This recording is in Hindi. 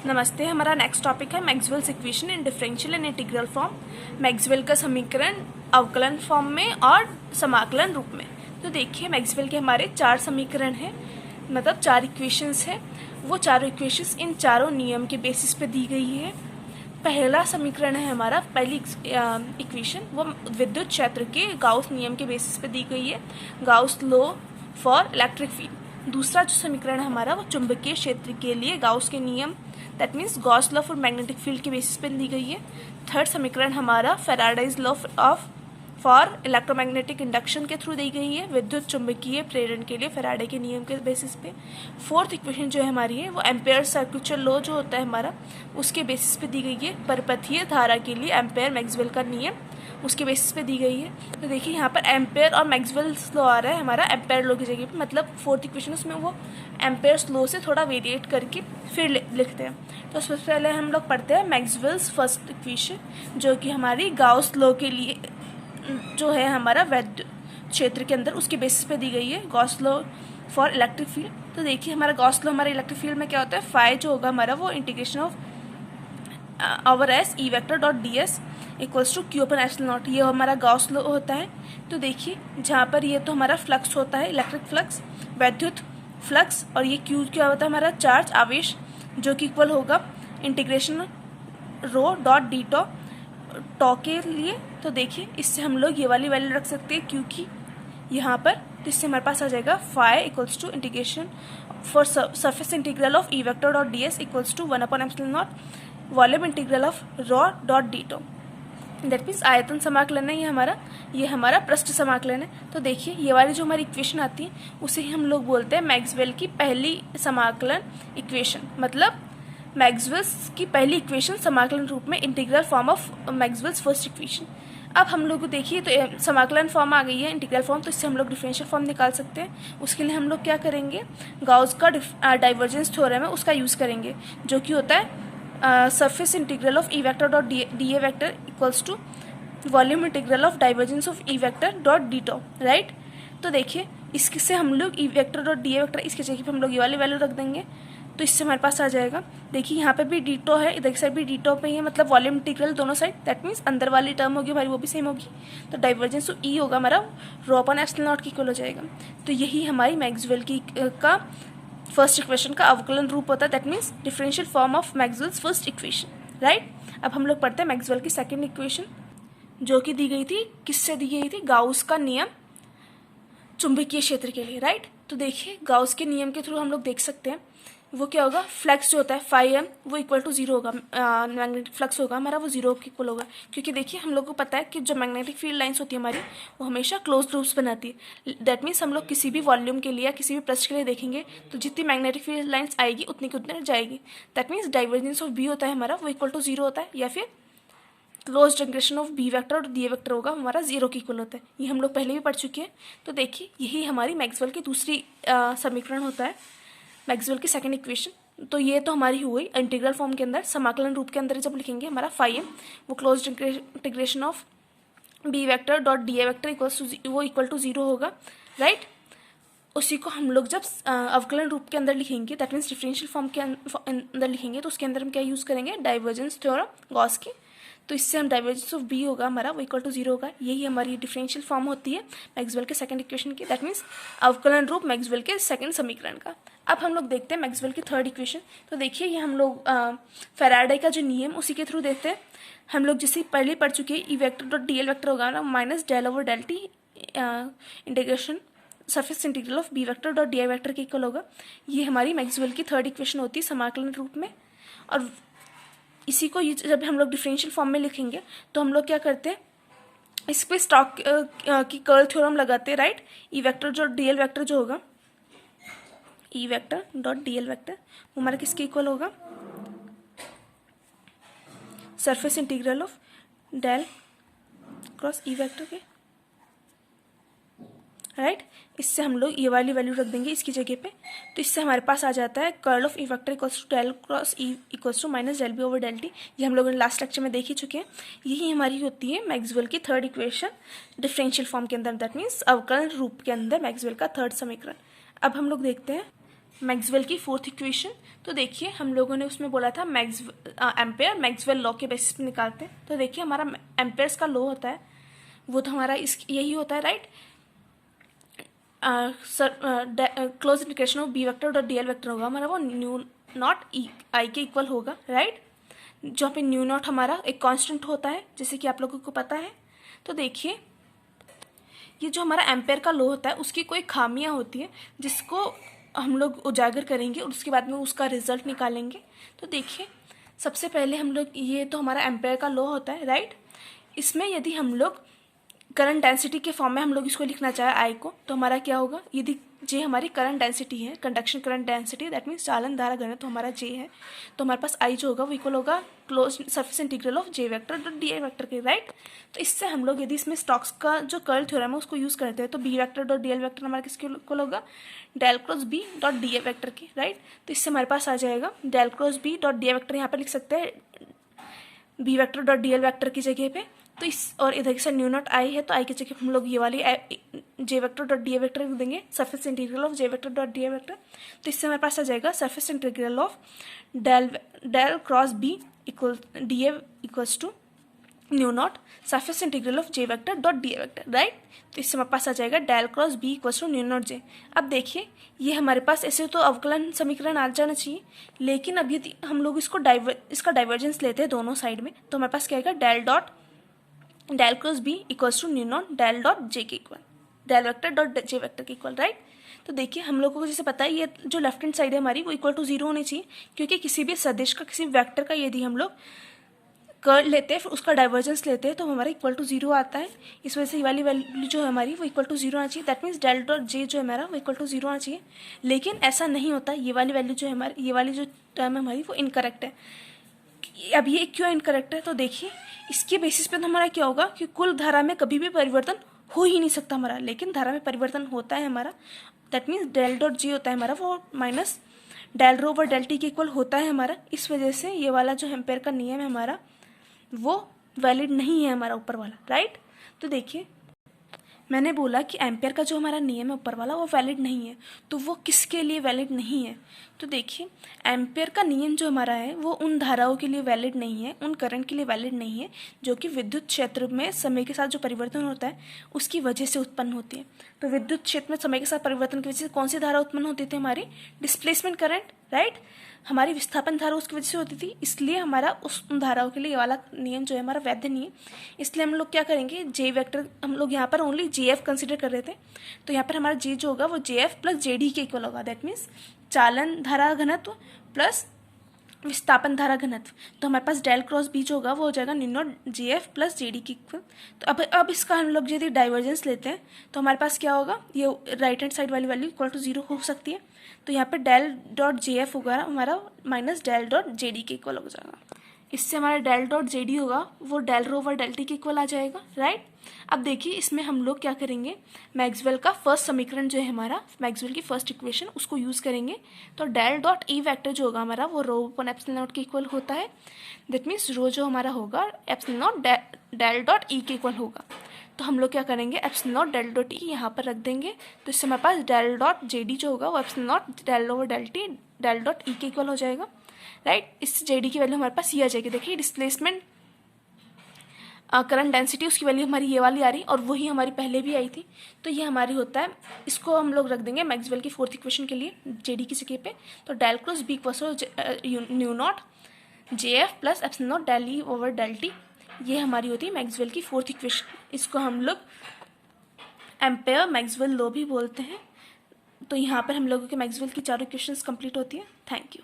नमस्ते। हमारा नेक्स्ट टॉपिक है Maxwell's equation in differential and integral form. Maxwell का समीकरण अवकलन फॉर्म में और समाकलन रूप में। तो देखिए मैक्सवेल के हमारे 4 समीकरण हैं, मतलब 4 इक्वेशंस हैं। वो चारों इक्वेशंस इन चारों नियम के बेसिस पे दी गई है। पहला समीकरण है हमारा, पहली इक्वेशन वो विद्युत क्षेत्र के गाउस नियम के बेसिस पे दी गई है, Gauss law for electric field. दूसरा जो समीकरण है हमारा वो चुंबकीय क्षेत्र के लिए गाउस के नियम, that means Gauss law for magnetic field के बेसिस पे दी गई है। थर्ड समीकरण हमारा Faraday's law of for electromagnetic induction के थ्रू दी गई है, विद्युत चुंबकीय प्रेरण के लिए फैराडे के नियम के बेसिस पे। फोर्थ इक्वेशन जो है हमारी है वो एम्पेयर सर्कुलर लॉ जो होता है हमारा, उसके बेसिस पे दी गई है। परपथीय धारा के लिए एम्पेयर मैक्सवेल का नियम, उसके बेसिस पे दी गई है। तो देखिए यहाँ पर एम्पेयर और मैक्सवेल्स लॉ आ रहा है हमारा एम्पेयर लॉ की जगह पे, मतलब फोर्थ इक्वेशन उसमें वो एम्पेयर्स लॉ से थोड़ा वेरिएट करके फिर लिखते हैं। तो सबसे पहले हम लोग पढ़ते हैं मैक्सवेल्स फर्स्ट इक्वेशन, जो कि हमारी गाउस लॉ के लिए जो है हमारा विद्युत क्षेत्र के अंदर, उसके बेसिस पे दी गई है, Gauss law for electric field. तो देखिए हमारा गॉस लॉ हमारे इलेक्ट्रिक फील्ड में क्या होता है, फाई जो होगा हमारा वो integration of over S E vector dot D S equals to Q upon epsilon naught, ये हमारा गॉस लॉ होता है। तो देखिए जहाँ पर ये तो हमारा फ्लक्स होता है, इलेक्ट्रिक फ्लक्स, वैद्युत फ्लक्स, और ये क्यू क्या होता है हमारा चार्ज, आवेश, जो कि इक्वल होगा इंटीग्रेशन रो डॉट डी टॉ के लिए। तो देखिए इससे हम लोग ये वाली वैल्यू रख सकते हैं क्योंकि यहाँ पर, तो इससे हमारे पास आ जाएगा phi equals to integration for surface integral of E vector dot D S equals to 1 upon epsilon naught volume integral of rho dot D tau, that means आयतन समाकलन है ये हमारा पृष्ठ समाकलन है। तो देखिए ये वाली जो हमारी इक्वेशन आती है उसे ही हम लोग बोलते हैं मैक्सवेल की पहली समाकलन इक्वेशन, मतलब मैक्सवेल्स की पहली इक्वेशन समाकलन रूप में, integral form of Maxwell's first equation. अब हम लोग को देखिए तो समाकलन फॉर्म आ गई है, इंटीग्रल फॉर्म, तो इससे हम लोग डिफरेंशियल फॉर्म निकाल सकते हैं। उसके लिए हम लोग क्या करेंगे, गाउस का डाइवर्जेंस थ्योरम है उसका यूज़ करेंगे, जो कि होता है surface integral of E vector dot D A vector equals to volume integral of divergence of E vector dot D tau, right. तो देखिए इससे हम लोग E vector dot D A vector, इसके जगह पे हम लोग ये वाली वैल्यू रख देंगे, तो इससे हमारे पास आ जाएगा। देखिए यहाँ पे भी डीटो है, इधर की साइड भी डीटो पे ही है, मतलब वॉल्यूम इंटीग्रल दोनों साइड, दैट मीन्स अंदर वाली टर्म होगी हमारी वो भी सेम होगी। तो डाइवर्जेंस ऑफ ई होगा हमारा रो अपॉन एप्सिलॉन नॉट की इक्वल हो जाएगा। तो यही हमारी मैक्सवेल की का फर्स्ट इक्वेशन का अवकलन रूप होता है, that means differential form of Maxwell's first equation, right. अब हम लोग पढ़ते हैं मैक्सवेल की सेकेंड इक्वेशन, जो कि दी गई थी, किससे दी गई थी, गाउस का नियम चुंबकीय क्षेत्र के लिए, राइट। तो देखिए गाउस के नियम के थ्रू हम लोग देख सकते हैं वो क्या होगा, फ्लक्स जो होता है फाई एम वो इक्वल टू 0 होगा, मैग्नेटिक फ्लक्स होगा हमारा वो 0 के इक्वल होगा, क्योंकि देखिए हम लोग को पता है कि जो मैग्नेटिक फील्ड लाइंस होती है हमारी वो हमेशा क्लोज लूप्स बनाती है। दैट मीन्स हम लोग किसी भी वॉल्यूम के लिए या किसी भी पृष्ठ के लिए देखेंगे तो जितनी मैग्नेटिक फील्ड लाइंस आएगी उतनी की उतनी जाएगी। That means divergence of B होता है हमारा वो इक्वल टू 0 होता है, या फिर close integration of B vector और डी ए वेक्टर होगा हमारा 0 के इक्वल होता है। ये हम लोग पहले भी पढ़ चुके हैं। तो देखिए यही हमारी मैक्सवेल की दूसरी समीकरण होता है, मैक्सवेल की सेकंड इक्वेशन। तो ये तो हमारी हुई इंटीग्रल फॉर्म के अंदर, समाकलन रूप के अंदर जब लिखेंगे हमारा फाई एम वो close integration of B vector dot D A vector equal to 0 होगा, राइट। उसी को हम लोग जब अवकलन रूप के अंदर लिखेंगे, दैट मीन्स डिफरेंशियल फॉर्म के अंदर लिखेंगे, तो उसके अंदर हम क्या यूज़ करेंगे, डाइवर्जेंस थ्योरम गॉस की। तो इससे हम डाइवर्जेंस ऑफ बी होगा हमारा वो इक्वल टू 0 होगा। यही हमारी डिफरेंशियल फॉर्म होती है मैक्सवेल के सेकंड इक्वेशन की, दैट मीन्स अवकलन रूप मैक्सवेल के सेकंड समीकरण का। अब हम लोग देखते हैं मैक्सवेल की थर्ड इक्वेशन। तो देखिए ये हम लोग फैराडे का जो नियम उसी के थ्रू देखते हैं। हम लोग जिसे पहले पढ़ चुके हैं, E vector dot D L vector होगा ना minus del over del T integration surface integral of B vector dot D I vector के इक्वल होगा। ये हमारी मैक्सवेल की थर्ड इक्वेशन होती है समाकलन रूप में। और इसी को जब हम लोग डिफरेंशियल फॉर्म में लिखेंगे तो हम लोग क्या करते हैं, इस पर स्टॉक की कर्ल थ्योरम लगाते हैं, right. E vector dot D L vector जो होगा, E vector dot D L vector वो हमारा किसके इक्वल होगा, surface integral of del cross E vector के, राइट। इससे हम लोग ये वाली वैल्यू रख देंगे इसकी जगह पे। तो इससे हमारे पास आ जाता है curl of E vector equals to del cross E equals to minus del B over del T. ये हम लोगों ने लास्ट लेक्चर में देख ही चुके हैं। यही हमारी होती है मैक्सवेल की थर्ड इक्वेशन डिफरेंशियल फॉर्म के अंदर, दैट मीन्स अवकलन रूप के अंदर मैक्सवेल का थर्ड समीकरण। अब हम लोग देखते हैं मैक्सवेल की फोर्थ इक्वेशन। तो देखिए हम लोगों ने उसमें बोला था एम्पेयर मैक्सवेल लॉ के बेसिस पे निकालते हैं। तो देखिए हमारा एम्पेयर्स का लॉ होता है वो तो हमारा यही होता है, right. Close integration of B vector dot D L vector होगा हमारा, वो न्यू नॉट आई के इक्वल होगा, राइट। जो पे न्यू नॉट हमारा एक कांस्टेंट होता है जैसे कि आप लोगों को पता है। तो देखिए ये जो हमारा एम्पेयर का लॉ होता है उसकी कोई खामियां होती है जिसको हम लोग उजागर करेंगे और उसके बाद में उसका रिजल्ट निकालेंगे। तो देखिए सबसे पहले हम लोग, ये तो हमारा एम्पेयर का लॉ होता है, राइट। इसमें यदि हम लोग करंट डेंसिटी के फॉर्म में हम लोग इसको लिखना चाहे आई को, तो हमारा क्या होगा, यदि जे हमारी करंट डेंसिटी है, conduction current density, that means चालन धारा घनत्व तो हमारा जे है, तो हमारे पास आई जो होगा वो इक्वल होगा close surface integral of J vector dot D I vector के, राइट। तो इससे हम लोग यदि इसमें स्टोक्स का जो कर्ल थ्योरम है उसको यूज़ करते हैं तो B vector dot D L vector हमारा किसके इक्वल होगा, del cross B dot D A vector के, राइट। तो इससे हमारे पास आ जाएगा del cross B dot D A vector, यहाँ पर लिख सकते हैं B vector dot D L vector की जगह पे। तो इस और इधर से न्यू नॉट आई है तो आई की जगह हम लोग ये वाली J vector dot D A vector देंगे, surface integral of J vector dot D A vector. तो इससे हमारे पास आ जाएगा surface integral of del cross B equal D A equals to mu naught surface integral of J vector dot D A vector, right. तो इससे हमारे पास आ जाएगा del cross B equals to mu naught J. अब देखिए ये हमारे पास ऐसे तो अवकलन समीकरण आ जाना चाहिए, लेकिन अब यदि हम लोग इसका डाइवर्जेंस लेते हैं दोनों साइड में तो हमारे पास क्या आएगा, del cross B equals to mu naught del dot J के equal, del vector dot J vector के इक्वल, राइट। तो देखिए हम लोगों को जैसे पता है ये जो लेफ्ट हैंड साइड है हमारी वो इक्वल टू 0 होनी चाहिए, क्योंकि किसी भी सदिश का, किसी वेक्टर का यदि हम लोग कर्ल लेते हैं फिर उसका डाइवर्जेंस लेते हैं तो हमारा इक्वल टू 0 आता है। इस वजह से ये वाली वैल्यू जो है हमारी वो इक्वल टू 0 आना चाहिए, that means del dot J जो है हमारा वो इक्वल टू 0 आना चाहिए। लेकिन ऐसा नहीं होता, ये वाली वैल्यू जो है हमारी, ये वाली जो टर्म है हमारी वो इनकरेक्ट है। अब ये क्यों इनकरेक्ट है, तो देखिए इसके बेसिस पे तो हमारा क्या होगा कि कुल धारा में कभी भी परिवर्तन हो ही नहीं सकता हमारा, लेकिन धारा में परिवर्तन होता है हमारा, that means del dot G होता है हमारा वो minus del rho over del T के इक्वल होता है हमारा। इस वजह से ये वाला जो एम्पेयर का नियम है हमारा वो वैलिड नहीं है हमारा ऊपर वाला, राइट। तो देखिए मैंने बोला कि एम्पेयर का जो हमारा नियम है ऊपर वाला वो वैलिड नहीं है, तो वो किसके लिए वैलिड नहीं है, तो देखिए एम्पेयर का नियम जो हमारा है वो उन धाराओं के लिए वैलिड नहीं है, उन करंट के लिए वैलिड नहीं है जो कि विद्युत क्षेत्र में समय के साथ जो परिवर्तन होता है उसकी वजह से उत्पन्न होती है। तो विद्युत क्षेत्र में समय के साथ परिवर्तन की वजह से कौन सी धारा उत्पन्न होती थी, हमारी डिस्प्लेसमेंट करंट, राइट। हमारी विस्थापन धारा उसकी वजह से होती थी, इसलिए हमारा उन धाराओं के लिए ये वाला नियम जो है हमारा वैध नहीं है। इसलिए हम लोग क्या करेंगे, जे वेक्टर हम लोग यहाँ पर ओनली जे एफ कंसिडर कर रहे थे, तो यहाँ पर हमारा जे जो होगा वो जे एफ प्लस जे डी के इक्वल होगा, दैट मीन्स चालन धारा घनत्व प्लस विस्थापन धारा घनत्व। तो हमारे पास डेल क्रॉस बी जो होगा वो हो जाएगा new naught J F plus जे डी की इक्वल। तो अब इसका हम लोग यदि डाइवर्जेंस लेते हैं तो हमारे पास क्या होगा, ये राइट हैंड साइड वाली वैल्यू इक्वल टू 0 हो सकती है। तो यहाँ पे डेल डॉट जे एफ होगा हमारा minus del dot J D के इक्वल हो जाएगा। इससे हमारा डेल डॉट जे डी होगा वो del rho over del T के इक्वल आ जाएगा, राइट। अब देखिए इसमें हम लोग क्या करेंगे, मैक्सवेल का फर्स्ट समीकरण जो है हमारा, मैक्सवेल की फर्स्ट इक्वेशन उसको यूज़ करेंगे। तो डेल डॉट ई वेक्टर जो होगा हमारा वो रो अपॉन एप्सिलॉन नॉट के इक्वल होता है, दैट मीन्स रो जो हमारा होगा epsilon naught del dot E के इक्वल होगा। तो हम लोग क्या करेंगे, epsilon naught del dot E यहाँ पर रख देंगे, तो इससे हमारे पास डेल डॉट जे डी जो होगा वो epsilon naught del over del T del dot E के इक्वल हो जाएगा, राइट। इस जे डी की वैल्यू हमारे पास ये आ जाएगी। देखिए डिस्प्लेसमेंट करंट डेंसिटी उसकी वैल्यू हमारी ये वाली आ रही और वही हमारी पहले भी आई थी, तो ये हमारी होता है, इसको हम लोग रख देंगे मैक्सवेल की फोर्थ इक्वेशन के लिए जे डी की जगह पे। तो del cross B equals mu naught J F plus epsilon naught del E over del T, ये हमारी होती है मैक्सवेल की फोर्थ इक्वेशन। इसको हम लोग एम्पेयर मैक्सवेल लॉ भी बोलते हैं। तो यहाँ पर हम लोगों के मैक्सवेल की चारों इक्वेशंस कंप्लीट होती है। Thank you.